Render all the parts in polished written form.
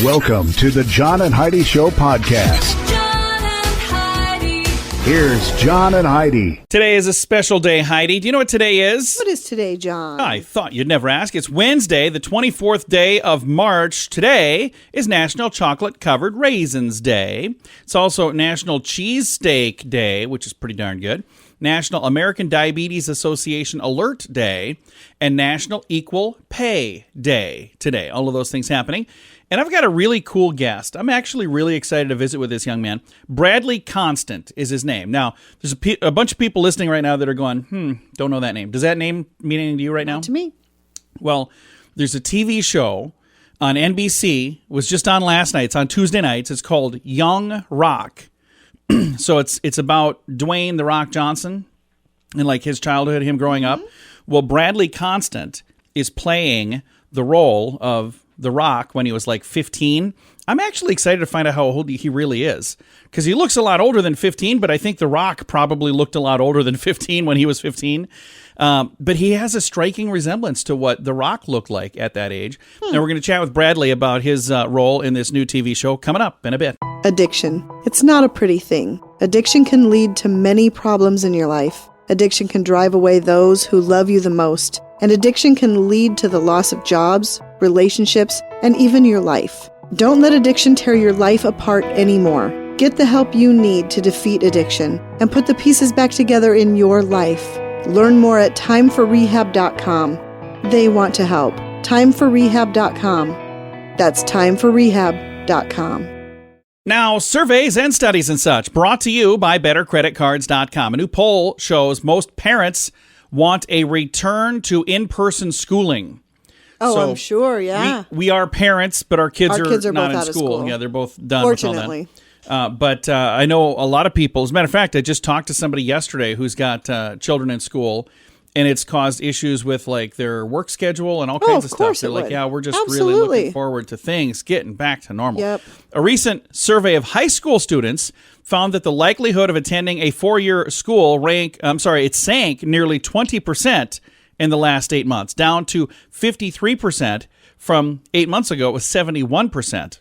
Welcome to the John and Heidi Show podcast. John and Heidi. Here's John and Heidi. Today is a special day, Heidi. Do you know what today is? What is today, John? I thought you'd never ask. It's Wednesday, the 24th day of March. Today is National Chocolate Covered Raisins Day. It's also National Cheesesteak Day, which is pretty darn good. National American Diabetes Association Alert Day, and National Equal Pay Day today. All of those things happening. And I've got a really cool guest. I'm actually really excited to visit with this young man. Bradley Constant is his name. Now, there's a bunch of people listening right now that are going, don't know that name. Does that name mean anything to you right now? Not to me. Well, there's a TV show on NBC. It was just on last night. It's on Tuesday nights. It's called Young Rock. So it's about Dwayne "The Rock" Johnson and like his childhood, him growing up. Well, Bradley Constant is playing the role of The Rock when he was like 15. I'm actually excited to find out how old he really is, because he looks a lot older than 15, but I think The Rock probably looked a lot older than 15 when he was 15. But he has a striking resemblance to what The Rock looked like at that age. And we're going to chat with Bradley about his role in this new TV show coming up in a bit. Addiction. It's not a pretty thing. Addiction can lead to many problems in your life. Addiction can drive away those who love you the most. And addiction can lead to the loss of jobs, relationships, and even your life. Don't let addiction tear your life apart anymore. Get the help you need to defeat addiction and put the pieces back together in your life. Learn more at timeforrehab.com. They want to help. Timeforrehab.com. That's timeforrehab.com. Now, surveys and studies and such brought to you by BetterCreditCards.com. A new poll shows most parents want a return to in-person schooling. Oh, So I'm sure, yeah. We are parents, but our kids are not both in out of school. Yeah, they're both done Fortunately. with all that. But I know a lot of people. As a matter of fact, I just talked to somebody yesterday who's got children in school, and it's caused issues with like their work schedule and all kinds of stuff. course They're it like, would. yeah, we're just really Absolutely. looking forward to things getting back to normal. Yep. A recent survey of high school students found that the likelihood of attending a four-year school it sank nearly 20% in the last 8 months, down to 53% from 8 months ago. It was 71%.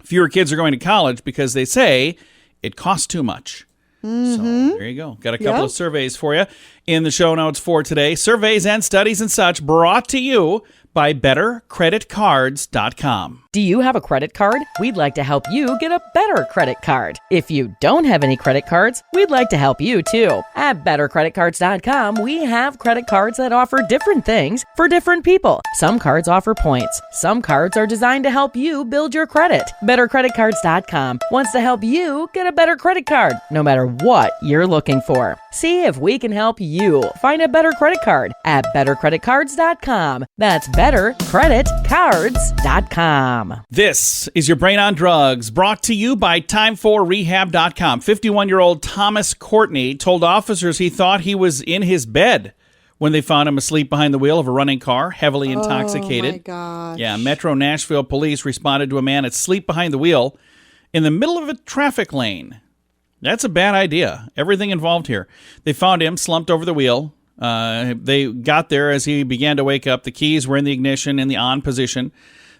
Fewer kids are going to college because they say it costs too much. So there you go. Got a couple of surveys for you in the show notes for today. Surveys and studies and such brought to you by BetterCreditCards.com. Do you have a credit card? We'd like to help you get a better credit card. If you don't have any credit cards, we'd like to help you too. At BetterCreditCards.com, we have credit cards that offer different things for different people. Some cards offer points. Some cards are designed to help you build your credit. BetterCreditCards.com wants to help you get a better credit card, no matter what you're looking for. See if we can help you find a better credit card at BetterCreditCards.com. That's BetterCreditCards.com. This is your Brain on Drugs, brought to you by timeforrehab.com. 51-year-old Thomas Courtney told officers he thought he was in his bed when they found him asleep behind the wheel of a running car, heavily intoxicated. Oh, my gosh. Yeah, Metro Nashville police responded to a man asleep behind the wheel in the middle of a traffic lane. That's a bad idea. Everything involved here. They found him slumped over the wheel. They got there as he began to wake up. The keys were in the ignition in the on position.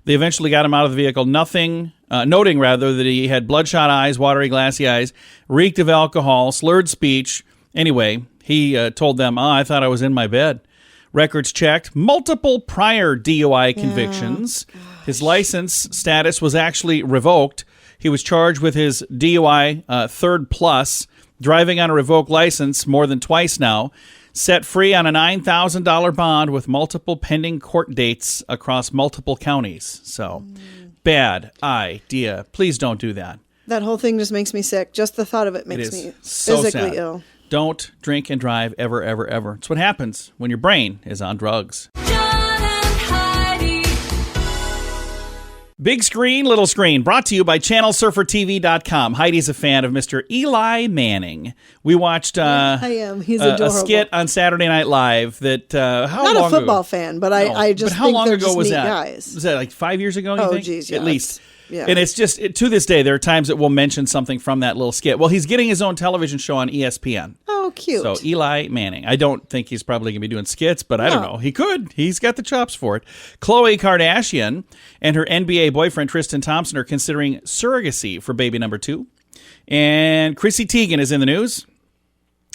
They eventually got him out of the vehicle, noting that he had bloodshot eyes, watery, glassy eyes, reeked of alcohol, slurred speech. Anyway, he told them, I thought I was in my bed. Records checked, multiple prior DUI convictions. His license status was actually revoked. He was charged with his DUI third plus, driving on a revoked license more than twice now. Set free on a $9,000 bond with multiple pending court dates across multiple counties. So, bad idea. Please don't do that. That whole thing just makes me sick. Just the thought of it makes me physically ill. Don't drink and drive ever, ever, ever. It's what happens when your brain is on drugs. John and Heidi. Big Screen, Little Screen, brought to you by ChannelSurferTV.com. Heidi's a fan of Mr. Eli Manning. We watched I am. He's adorable. a skit on Saturday Night Live that, how Not long a football ago? fan, but I just But how think long they're ago just was neat that? guys. Was that like 5 years ago, you Oh, think? geez, At yeah, least. Yeah. And it's just, to this day, there are times that we'll mention something from that little skit. Well, he's getting his own television show on ESPN. Oh, cute. So Eli Manning. I don't think he's probably going to be doing skits, but I don't know. He could. He's got the chops for it. Khloe Kardashian and her NBA boyfriend Tristan Thompson are considering surrogacy for baby number 2. And Chrissy Teigen is in the news.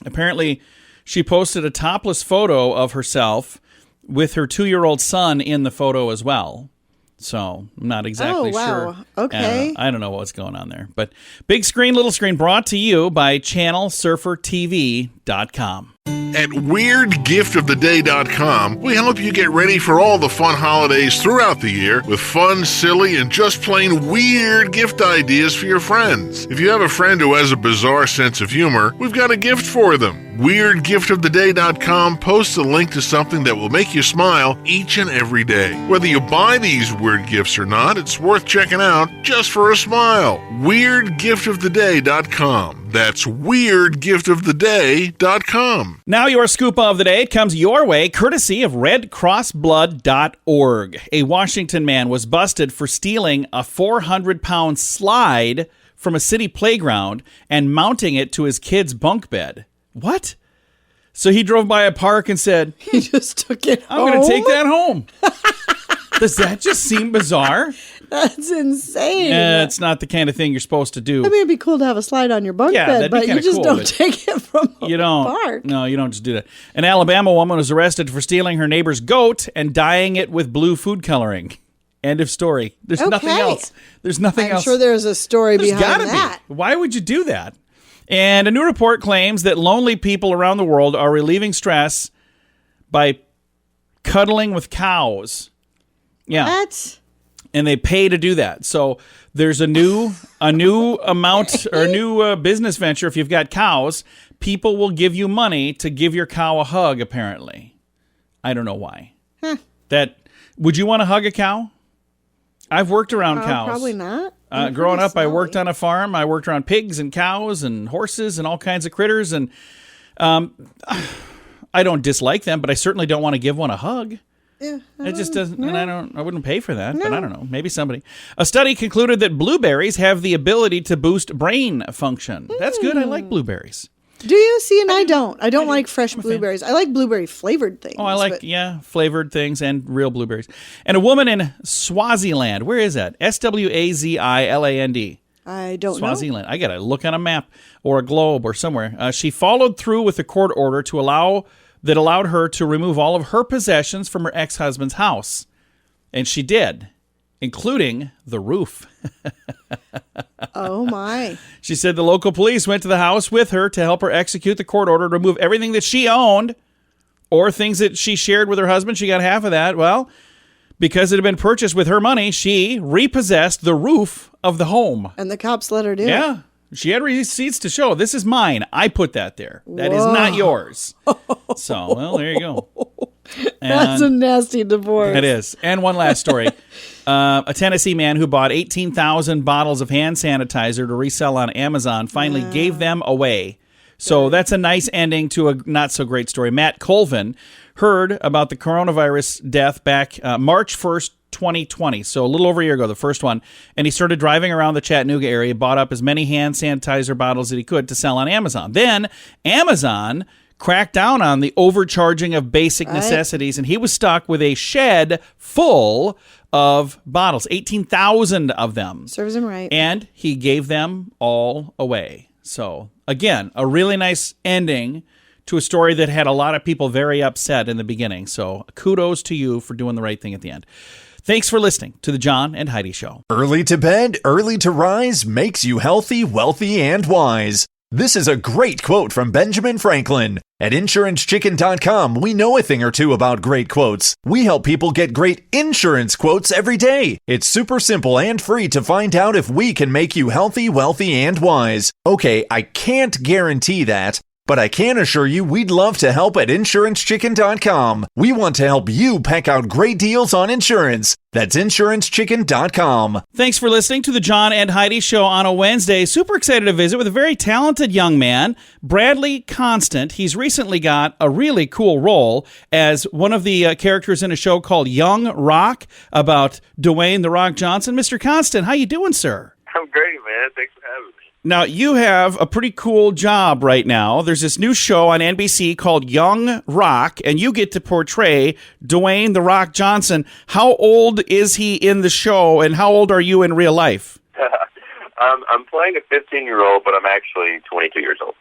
Apparently, she posted a topless photo of herself with her 2-year-old son in the photo as well. So I'm not exactly sure. Okay. I don't know what's going on there. But Big Screen, Little Screen brought to you by ChannelSurferTV.com. At WeirdGiftOfTheDay.com, we help you get ready for all the fun holidays throughout the year with fun, silly, and just plain weird gift ideas for your friends. If you have a friend who has a bizarre sense of humor, we've got a gift for them. WeirdGiftOfTheDay.com posts a link to something that will make you smile each and every day. Whether you buy these weird gifts or not, it's worth checking out just for a smile. WeirdGiftOfTheDay.com. That's WeirdGiftOfTheDay.com. Now your scoop of the day. It comes your way courtesy of RedCrossBlood.org. A Washington man was busted for stealing a 400-pound slide from a city playground and mounting it to his kid's bunk bed. What? So he drove by a park and said, He just took it I'm going to take that home. Does that just seem bizarre? That's insane. It's not the kind of thing you're supposed to do. I mean, it'd be cool to have a slide on your bunk bed, that'd be but you kinda just cool, don't but take it from You a don't. park. No, you don't just do that. An Alabama woman was arrested for stealing her neighbor's goat and dyeing it with blue food coloring. End of story. There's nothing Okay. else. There's nothing I'm else. sure there's a story There's behind gotta that. be. Why would you do that? And a new report claims that lonely people around the world are relieving stress by cuddling with cows. Yeah. What? And they pay to do that. So there's a new amount or a new business venture. If you've got cows, people will give you money to give your cow a hug. Apparently, I don't know why. That would you want to hug a cow? I've worked around cows. Probably not. Growing up, I worked on a farm. I worked around pigs and cows and horses and all kinds of critters. And I don't dislike them, but I certainly don't want to give one a hug. Yeah, It just doesn't, and I wouldn't pay for that, but I don't know. Maybe somebody. A study concluded that blueberries have the ability to boost brain function. That's good. I like blueberries. Do you see? And I don't. I don't like fresh blueberries. I like blueberry flavored things. Oh, I like, flavored things and real blueberries. And a woman in Swaziland. Where is that? Swaziland. I don't know. Swaziland. I got to look on a map or a globe or somewhere. She followed through with a court order to allowed her to remove all of her possessions from her ex-husband's house. And she did, including the roof. Oh, my. She said the local police went to the house with her to help her execute the court order to remove everything that she owned or things that she shared with her husband. She got half of that. Well, because it had been purchased with her money, she repossessed the roof of the home. And the cops let her do it. Yeah. She had receipts to show. This is mine. I put that there. That is not yours. So, well, there you go. That's a nasty divorce. It is. And one last story. A Tennessee man who bought 18,000 bottles of hand sanitizer to resell on Amazon finally gave them away. So that's a nice ending to a not-so-great story. Matt Colvin heard about the coronavirus death back March 1st, 2020, so a little over a year ago, the first one, and he started driving around the Chattanooga area, bought up as many hand sanitizer bottles that he could to sell on Amazon. Then Amazon cracked down on the overcharging of basic necessities, and he was stuck with a shed full of bottles, 18,000 of them. Serves him right. And he gave them all away. So, again, a really nice ending to a story that had a lot of people very upset in the beginning. So, kudos to you for doing the right thing at the end. Thanks for listening to the John and Heidi Show. Early to bed, early to rise makes you healthy, wealthy, and wise. This is a great quote from Benjamin Franklin. At InsuranceChicken.com, we know a thing or two about great quotes. We help people get great insurance quotes every day. It's super simple and free to find out if we can make you healthy, wealthy, and wise. Okay, I can't guarantee that, But I can assure you we'd love to help at InsuranceChicken.com. We want to help you peck out great deals on insurance. That's InsuranceChicken.com. Thanks for listening to the John and Heidi Show on a Wednesday. Super excited to visit with a very talented young man, Bradley Constant. He's recently got a really cool role as one of the characters in a show called Young Rock about Dwayne "The Rock" Johnson. Mr. Constant, how you doing, sir? I'm great, man. Thanks for having me. Now, you have a pretty cool job right now. There's this new show on NBC called Young Rock, and you get to portray Dwayne "The Rock" Johnson. How old is he in the show, and how old are you in real life? I'm playing a 15-year-old, but I'm actually 22 years old.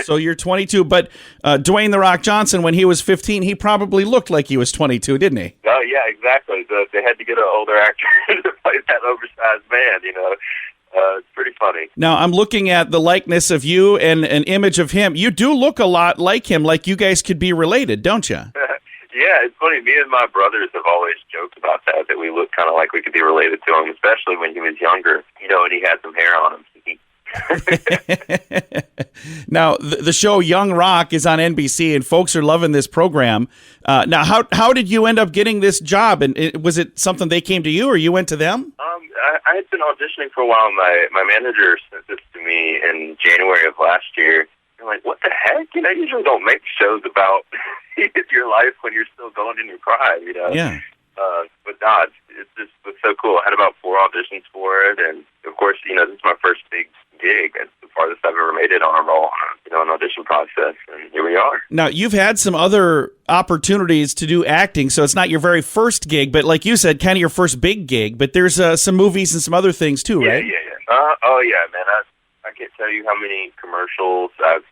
So you're 22, but Dwayne "The Rock" Johnson, when he was 15, he probably looked like he was 22, didn't he? Oh, yeah, exactly. They had to get an older actor to play that oversized man, It's pretty funny. Now, I'm looking at the likeness of you and an image of him. You do look a lot like him, like you guys could be related, don't you? Yeah, it's funny. Me and my brothers have always joked about that we look kind of like we could be related to him, especially when he was younger, and he had some hair on him. Now, the show Young Rock is on NBC, and folks are loving this program. Now, how did you end up getting this job? And was it something they came to you, or you went to them? I had been auditioning for a while. My manager sent this to me in January of last year. I'm like, what the heck? You usually don't make shows about your life when you're still going in your prime, Yeah. But no, it just was so cool. I had about 4 auditions for it, and of course, this is my first big gig. It's the farthest I've ever made it on a role, an audition process, and here we are. Now, you've had some other opportunities to do acting, so it's not your very first gig, but like you said, kind of your first big gig, but there's some movies and some other things too, right? Yeah. Oh, yeah, man. I can't tell you how many commercials I've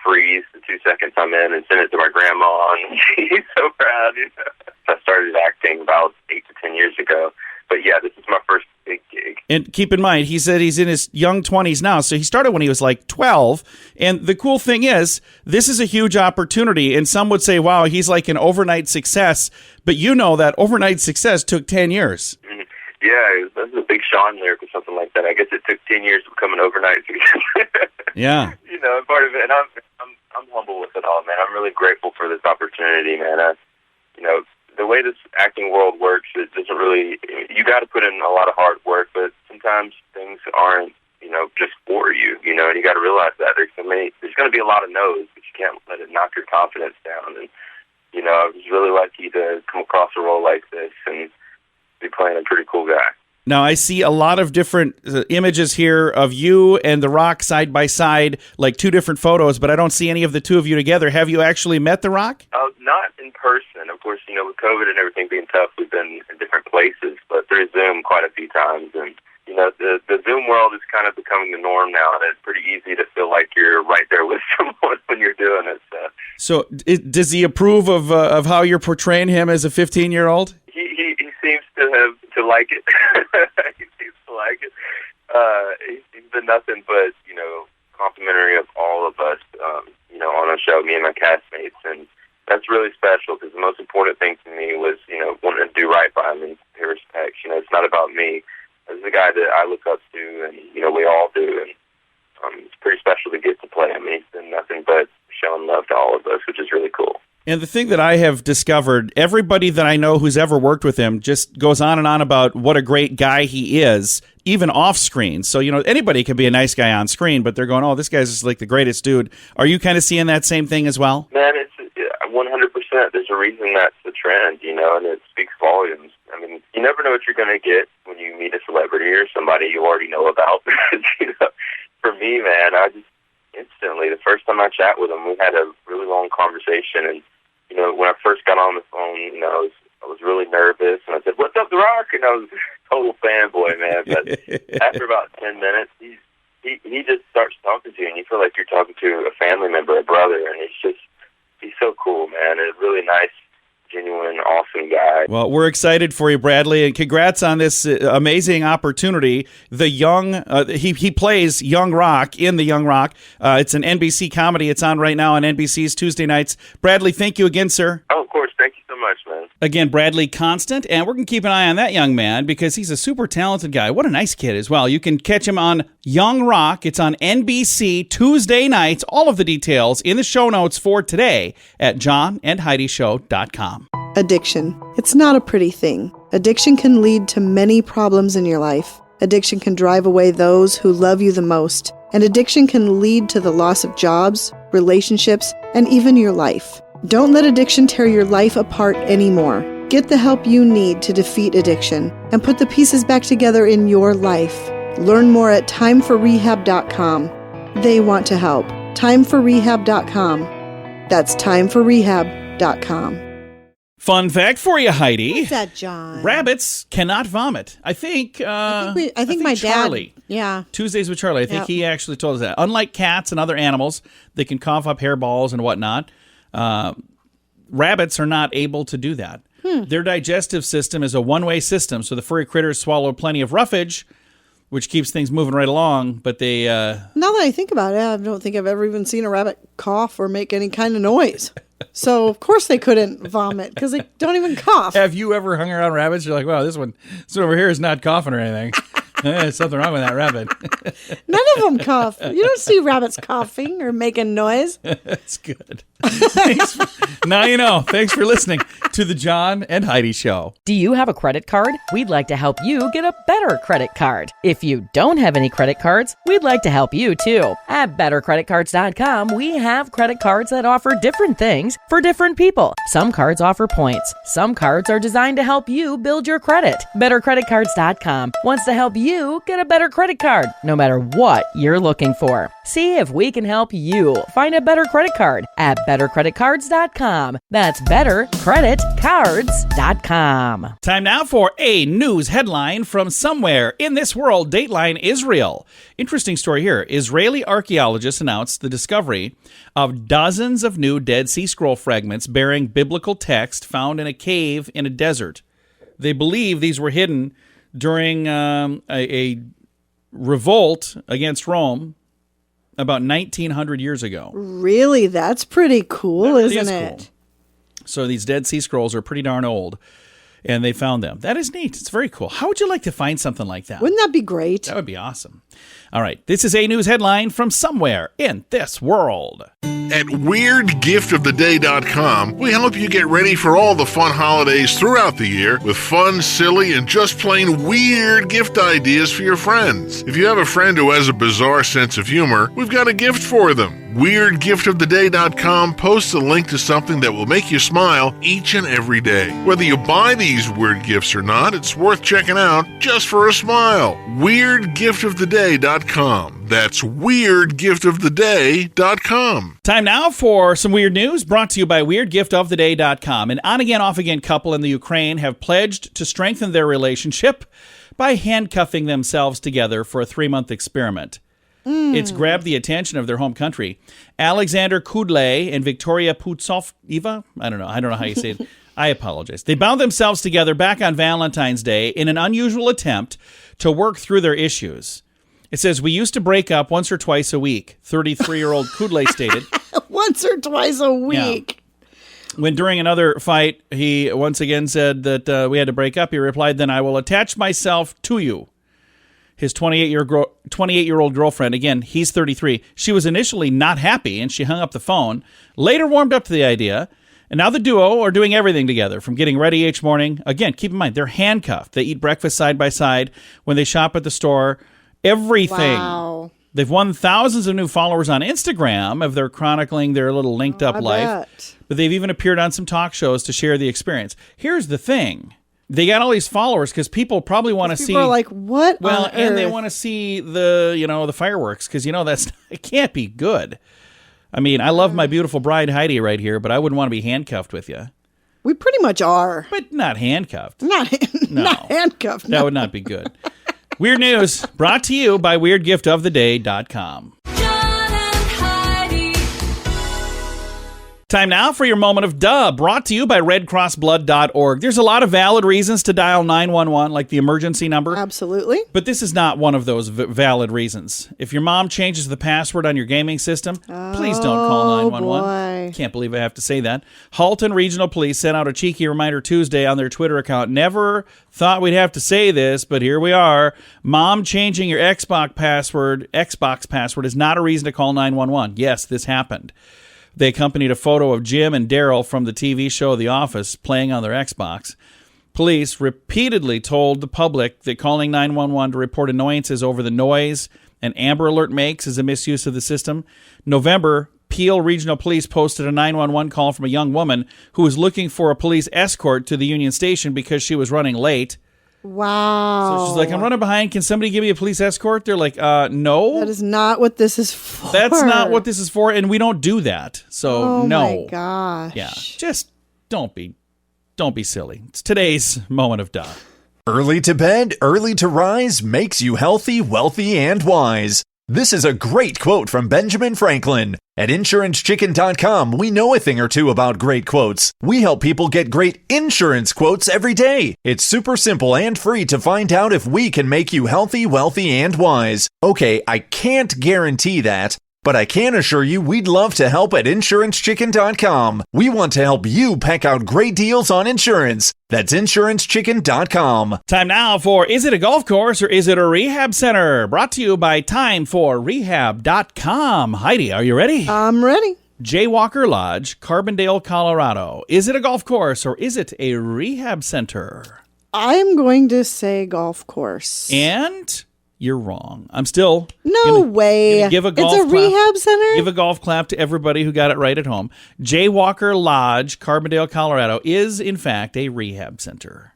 freeze the 2 seconds I'm in and send it to my grandma, and she's so proud. I started acting about 8 to 10 years ago. But yeah, this is my first big gig. And keep in mind, he said he's in his young 20s now, so he started when he was like 12. And the cool thing is, this is a huge opportunity, and some would say, wow, he's like an overnight success. But that overnight success took 10 years. Mm-hmm. Yeah, that's a big Sean lyric or something like that. I guess it took 10 years to become an overnight success. Yeah. Part of it, and I'm humble with it all, man. I'm really grateful for this opportunity, man. The way this acting world works, it doesn't really, you got to put in a lot of hard work, but sometimes things aren't, just for you, and you got to realize that there's going to be a lot of no's, but you can't let it knock your confidence down. And, I was really lucky to come across a role like this and be playing a pretty cool guy. Now, I see a lot of different images here of you and The Rock side by side, like 2 different photos, but I don't see any of the 2 of you together. Have you actually met The Rock? Not in person. Of course, with COVID and everything being tough, we've been in different places, but through Zoom quite a few times. And, the Zoom world is kind of becoming the norm now, and it's pretty easy to feel like you're right there with someone when you're doing it. So does he approve of how you're portraying him as a 15-year-old? He seems to like it. He seems to like it. He's been nothing but, complimentary of all of us, on the show, me and my castmates. And that's really special because the most important thing to me was, wanting to do right by him and pay respect. It's not about me. This is a guy that I look up to, and, we all do. And it's pretty special to get to play him. He's been nothing but showing love to all of us, which is really cool. And the thing that I have discovered, everybody that I know who's ever worked with him just goes on and on about what a great guy he is, even off screen. So, anybody can be a nice guy on screen, but they're going, oh, this guy's just like the greatest dude. Are you kind of seeing that same thing as well? Man, it's 100%. There's a reason that's the trend, and it speaks volumes. I mean, you never know what you're going to get when you meet a celebrity or somebody you already know about. For me, man, I just instantly, the first time I chat with him, we had a really long conversation, and when I first got on the phone, I was really nervous, and I said, "What's up, The Rock?" And I was a total fanboy, man. But after about 10 minutes, he just starts talking to you, and you feel like you're talking to a family member, a brother, and he's so cool, man. And a really nice, genuine, awesome guy. Well, we're excited for you, Bradley, and congrats on this amazing opportunity. The young, he plays Young Rock in the Young Rock. It's an NBC comedy. It's on right now on NBC's Tuesday nights. Bradley, thank you again, sir. Oh, of course. Thank you so much, man. Again, Bradley Constant, and we're going to keep an eye on that young man because he's a super talented guy. What a nice kid as well. You can catch him on Young Rock. It's on NBC Tuesday nights. All of the details in the show notes for today at johnandheidishow.com. Addiction. It's not a pretty thing. Addiction can lead to many problems in your life. Addiction can drive away those who love you the most. And addiction can lead to the loss of jobs, relationships, and even your life. Don't let addiction tear your life apart anymore. Get the help you need to defeat addiction and put the pieces back together in your life. Learn more at timeforrehab.com. They want to help. Timeforrehab.com. That's timeforrehab.com. Fun fact for you, Heidi. What's that, John? Rabbits cannot vomit. I think I think my Charlie, dad. Yeah. Tuesdays with Charlie. I think he actually told us that. Unlike cats and other animals, they can cough up hairballs and whatnot. Rabbits are not able to do that. Their digestive system is a one-way system, so the furry critters swallow plenty of roughage, which keeps things moving right along. But they now that I think about it, I don't think I've ever even seen a rabbit cough or make any kind of noise. So of course they couldn't vomit because they don't even cough. Have you ever hung around rabbits? You're like, wow, this one over here is not coughing or anything. There's something wrong with that rabbit. None of them cough. You don't see rabbits coughing or making noise. That's good. Thanks. Now you know. Thanks for listening to the John and Heidi Show. Do you have a credit card? We'd like to help you get a better credit card. If you don't have any credit cards, we'd like to help you too. At bettercreditcards.com, we have credit cards that offer different things for different people. Some cards offer points. Some cards are designed to help you build your credit. Bettercreditcards.com wants to help you get a better credit card, no matter what you're looking for. See if we can help you find a better credit card at bettercreditcards.com. That's bettercreditcards.com. Time now for a news headline from somewhere in this world. Dateline Israel. Interesting story here. Israeli archaeologists announced the discovery of dozens of new Dead Sea Scroll fragments bearing biblical text found in a cave in a desert. They believe these were hidden during a revolt against Rome about 1900 years ago. Really? That's pretty cool, That really isn't is it? cool. So these Dead Sea Scrolls are pretty darn old, and they found them. That is neat. It's very cool. How would you like to find something like that? Wouldn't that be great? That would be awesome. All right. This is a news headline from somewhere in this world. At WeirdGiftOfTheDay.com, we help you get ready for all the fun holidays throughout the year with fun, silly, and just plain weird gift ideas for your friends. If you have a friend who has a bizarre sense of humor, we've got a gift for them. WeirdGiftOfTheDay.com posts a link to something that will make you smile each and every day. Whether you buy these weird gifts or not, it's worth checking out just for a smile. WeirdGiftOfTheDay.com. That's WeirdGiftOfTheDay.com. Time now for some weird news brought to you by WeirdGiftOfTheDay.com. An on-again, off-again couple in the Ukraine have pledged to strengthen their relationship by handcuffing themselves together for a 3-month experiment. It's grabbed the attention of their home country. Alexander Kudlay and Victoria Putsova, I don't know how you say it. I apologize. They bound themselves together back on Valentine's Day in an unusual attempt to work through their issues. It says, we used to break up once or twice a week, 33-year-old Kudlay stated. Once or twice a week. Yeah. When during another fight, he once again said that we had to break up, he replied, then I will attach myself to you. His 28-year-old girlfriend, again, he's 33. She was initially not happy, and she hung up the phone. Later warmed up to the idea, and now the duo are doing everything together, from getting ready each morning. Again, keep in mind, they're handcuffed. They eat breakfast side by side. When they shop at the store, everything. Wow. They've won thousands of new followers on Instagram of their chronicling their little linked-up life. Bet. But they've even appeared on some talk shows to share the experience. Here's the thing. They got all these followers because people probably want to see. People are like, what? Well, on and they earth? want to see the fireworks because it can't be good. I mean, I love my beautiful bride Heidi right here, but I wouldn't want to be handcuffed with you. We pretty much are. But not handcuffed. Not handcuffed. That would not be good. Weird news brought to you by WeirdGiftOfTheDay.com. John and Heidi. Time now for your moment of duh, brought to you by redcrossblood.org. There's a lot of valid reasons to dial 911, like the emergency number. Absolutely. But this is not one of those valid reasons. If your mom changes the password on your gaming system, please don't call 911. Boy. Can't believe I have to say that. Halton Regional Police sent out a cheeky reminder Tuesday on their Twitter account. Never thought we'd have to say this, but here we are. Mom changing your Xbox password is not a reason to call 911. Yes, this happened. They accompanied a photo of Jim and Daryl from the TV show The Office playing on their Xbox. Police repeatedly told the public that calling 911 to report annoyances over the noise an Amber Alert makes is a misuse of the system. November, Peel Regional Police posted a 911 call from a young woman who was looking for a police escort to the Union Station because she was running late. Wow. So she's like, I'm running behind. Can somebody give me a police escort? They're like, no. That is not what this is for. That's not what this is for, and we don't do that. So, no. Oh, my gosh. Yeah, just don't be silly. It's today's moment of duh. Early to bed, early to rise makes you healthy, wealthy, and wise. This is a great quote from Benjamin Franklin. At InsuranceChicken.com, we know a thing or two about great quotes. We help people get great insurance quotes every day. It's super simple and free to find out if we can make you healthy, wealthy, and wise. Okay, I can't guarantee that, but I can assure you we'd love to help at InsuranceChicken.com. We want to help you peck out great deals on insurance. That's InsuranceChicken.com. Time now for Is It a Golf Course or Is It a Rehab Center? Brought to you by TimeForRehab.com. Heidi, are you ready? I'm ready. Jaywalker Lodge, Carbondale, Colorado. Is it a golf course or is it a rehab center? I'm going to say golf course. And you're wrong. I'm still No way. give a golf it's a clap. rehab center? Give a golf clap to everybody who got it right at home. Jaywalker Lodge, Carbondale, Colorado is in fact a rehab center.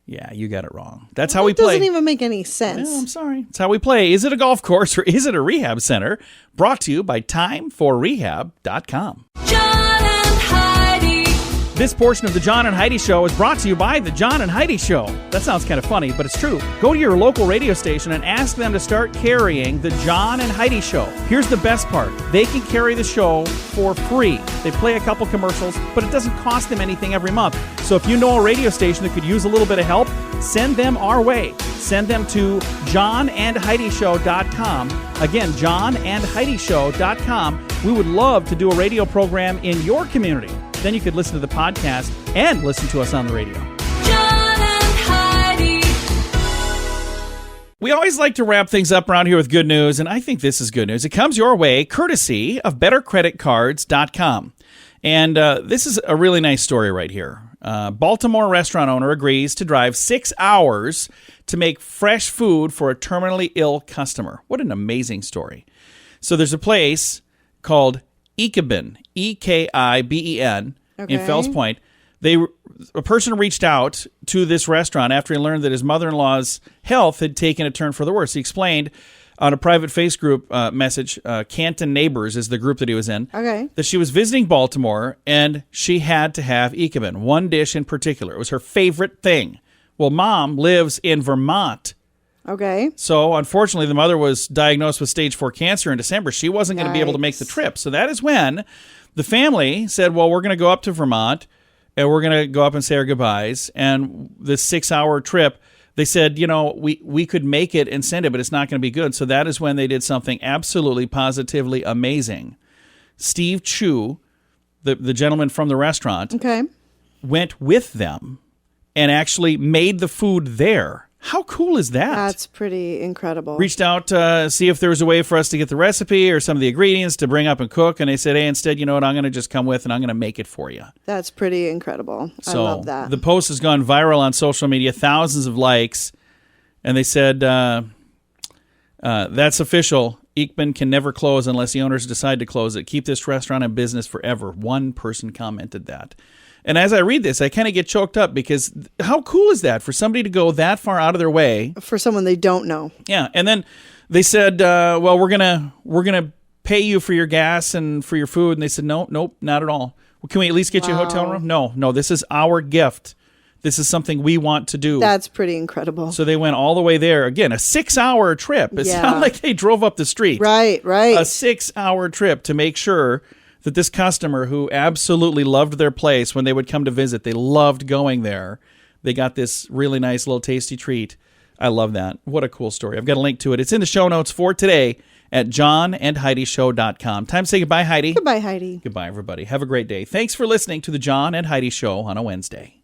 Yeah, you got it wrong. That's how we play. It doesn't even make any sense. Well, I'm sorry. That's how we play. Is it a golf course or is it a rehab center? Brought to you by TimeForRehab.com. John and Heidi. This portion of the John and Heidi Show is brought to you by the John and Heidi Show. That sounds kind of funny, but it's true. Go to your local radio station and ask them to start carrying the John and Heidi Show. Here's the best part. They can carry the show for free. They play a couple commercials, but it doesn't cost them anything every month. So if you know a radio station that could use a little bit of help, send them our way. Send them to johnandheidishow.com. Again, johnandheidishow.com. We would love to do a radio program in your community. Then you could listen to the podcast and listen to us on the radio. John and Heidi. We always like to wrap things up around here with good news, and I think this is good news. It comes your way courtesy of bettercreditcards.com. And this is a really nice story right here. Baltimore restaurant owner agrees to drive 6 hours to make fresh food for a terminally ill customer. What an amazing story. So there's a place called Ekiben, E-K-I-B-E-N, in Fells Point. A person reached out to this restaurant after he learned that his mother-in-law's health had taken a turn for the worse. He explained on a private Facebook message, Canton Neighbors is the group that he was in, that she was visiting Baltimore and she had to have Ekiben, one dish in particular. It was her favorite thing. Well, Mom lives in Vermont. Okay. So, unfortunately, the mother was diagnosed with stage 4 cancer in December. She wasn't going to be able to make the trip. So that is when the family said, well, we're going to go up to Vermont and we're going to go up and say our goodbyes. And this 6-hour trip, they said, we could make it and send it, but it's not going to be good. So that is when they did something absolutely, positively amazing. Steve Chu, the gentleman from the restaurant, went with them and actually made the food there. How cool is that? That's pretty incredible. Reached out to see if there was a way for us to get the recipe or some of the ingredients to bring up and cook. And they said, hey, instead, you know what? I'm going to just come with and I'm going to make it for you. That's pretty incredible. I love that. The post has gone viral on social media, thousands of likes. And they said, that's official. Ekiben can never close unless the owners decide to close it. Keep this restaurant in business forever. One person commented that. And as I read this, I kind of get choked up because how cool is that for somebody to go that far out of their way for someone they don't know? Yeah, and then they said, "Well, we're gonna pay you for your gas and for your food." And they said, "Nope, not at all. Well, can we at least get you a hotel room?" No. This is our gift. This is something we want to do. That's pretty incredible. So they went all the way there. Again, a 6-hour trip. It's not like they drove up the street. Right. A 6-hour trip to make sure that this customer who absolutely loved their place when they would come to visit, they loved going there. They got this really nice little tasty treat. I love that. What a cool story. I've got a link to it. It's in the show notes for today at johnandheidishow.com. Time to say goodbye, Heidi. Goodbye, Heidi. Goodbye, everybody. Have a great day. Thanks for listening to the John and Heidi Show on a Wednesday.